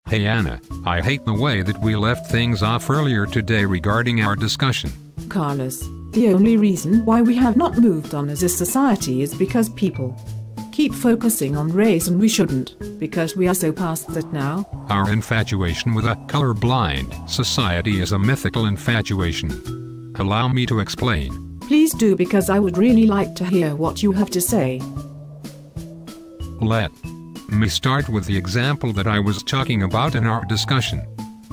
Hey Anna, I hate the way that we left things off earlier today regarding our discussion. Carlos, the only reason why we have not moved on as a society is because people keep focusing on race, and we shouldn't, because we are so past that now. Our infatuation with a colorblind society is a mythical infatuation. Allow me to explain. Please do, because I would really like to hear what you have to say. Let me start with the example that I was talking about in our discussion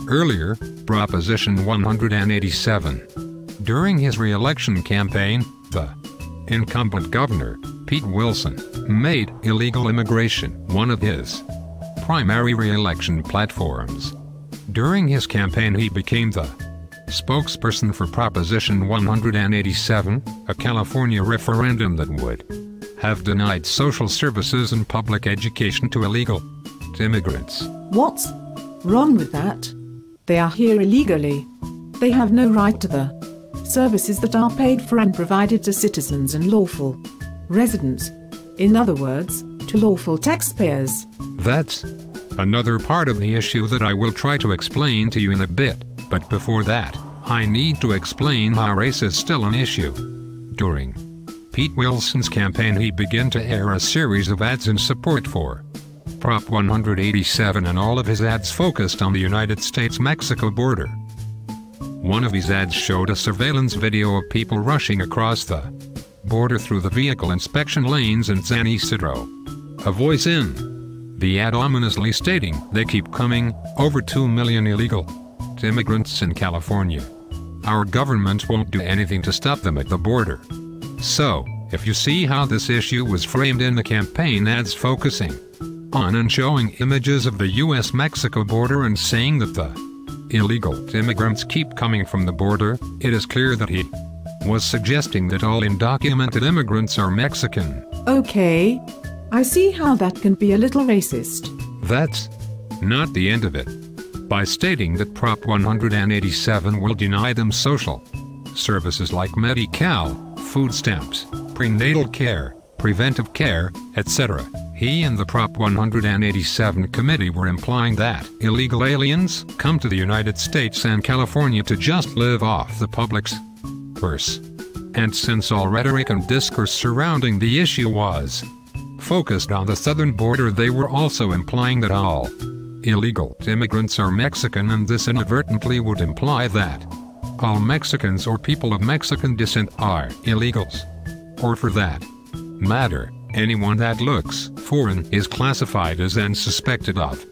earlier, Proposition 187. During his re-election campaign, the incumbent governor, Pete Wilson, made illegal immigration one of his primary re-election platforms. During his campaign he became the spokesperson for Proposition 187, a California referendum that would have denied social services and public education to illegal immigrants. What's wrong with that? They are here illegally. They have no right to the services that are paid for and provided to citizens and lawful residents. In other words, to lawful taxpayers. That's another part of the issue that I will try to explain to you in a bit, but before that, I need to explain how race is still an issue. During Pete Wilson's campaign he began to air a series of ads in support for Prop 187, and all of his ads focused on the United States-Mexico border. One of his ads showed a surveillance video of people rushing across the border through the vehicle inspection lanes in San Isidro. A voice in the ad ominously stating, "They keep coming, over 2 million illegal immigrants in California. Our government won't do anything to stop them at the border." So, if you see how this issue was framed in the campaign ads, focusing on and showing images of the US-Mexico border and saying that the illegal immigrants keep coming from the border, it is clear that he was suggesting that all undocumented immigrants are Mexican. Okay, I see how that can be a little racist. That's not the end of it. By stating that Prop 187 will deny them social services like Medi-Cal, food stamps, prenatal care, preventive care, etc., he and the Prop 187 committee were implying that illegal aliens come to the United States and California to just live off the public's purse. And since all rhetoric and discourse surrounding the issue was focused on the southern border, they were also implying that all illegal immigrants are Mexican, and this inadvertently would imply that all Mexicans or people of Mexican descent are illegals. Or for that matter, anyone that looks foreign is classified as and suspected of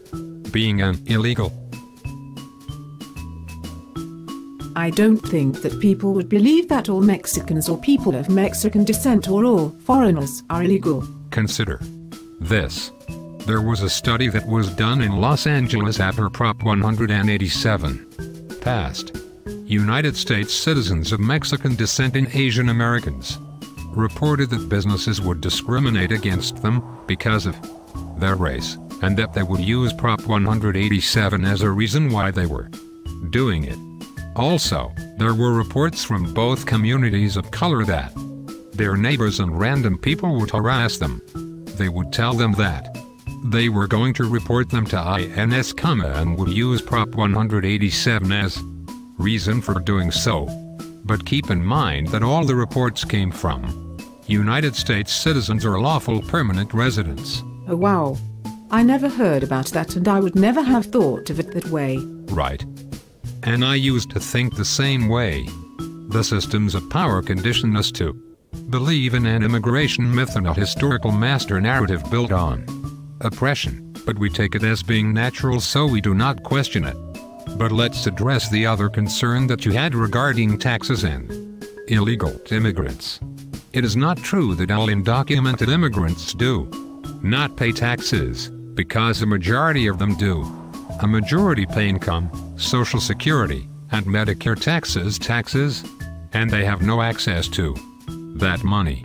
being an illegal. I don't think that people would believe that all Mexicans or people of Mexican descent or all foreigners are illegal. Consider this. There was a study that was done in Los Angeles after Prop 187 passed. United States citizens of Mexican descent and Asian Americans reported that businesses would discriminate against them because of their race, and that they would use Prop 187 as a reason why they were doing it. Also, there were reports from both communities of color that their neighbors and random people would harass them. They would tell them that they were going to report them to INS, and would use Prop 187 as reason for doing so. But keep in mind that all the reports came from United States citizens or lawful permanent residents. Oh wow. I never heard about that, and I would never have thought of it that way. Right. And I used to think the same way. The systems of power condition us to believe in an immigration myth and a historical master narrative built on oppression, but we take it as being natural, so we do not question it. But let's address the other concern that you had regarding taxes and illegal immigrants. It is not true that all undocumented immigrants do not pay taxes, because a majority of them do. A majority pay income, Social Security, and Medicare taxes, and they have no access to that money.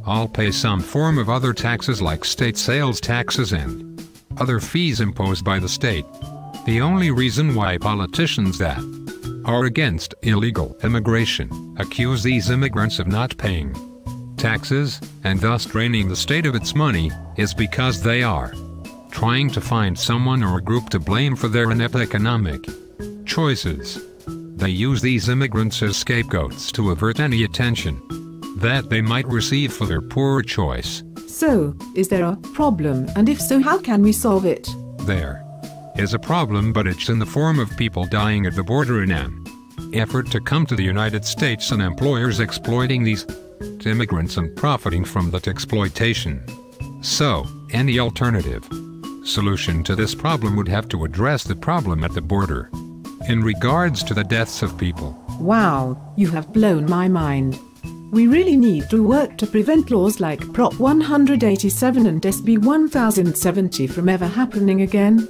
All pay some form of other taxes like state sales taxes and other fees imposed by the state. The only reason why politicians that are against illegal immigration accuse these immigrants of not paying taxes, and thus draining the state of its money, is because they are trying to find someone or a group to blame for their inept economic choices. They use these immigrants as scapegoats to avert any attention that they might receive for their poor choice. So, is there a problem, and if so, how can we solve it? There is a problem, but it's in the form of people dying at the border in an effort to come to the United States and employers exploiting these immigrants and profiting from that exploitation. So, any alternative solution to this problem would have to address the problem at the border. In regards to the deaths of people. Wow, you have blown my mind. We really need to work to prevent laws like Prop 187 and SB 1070 from ever happening again.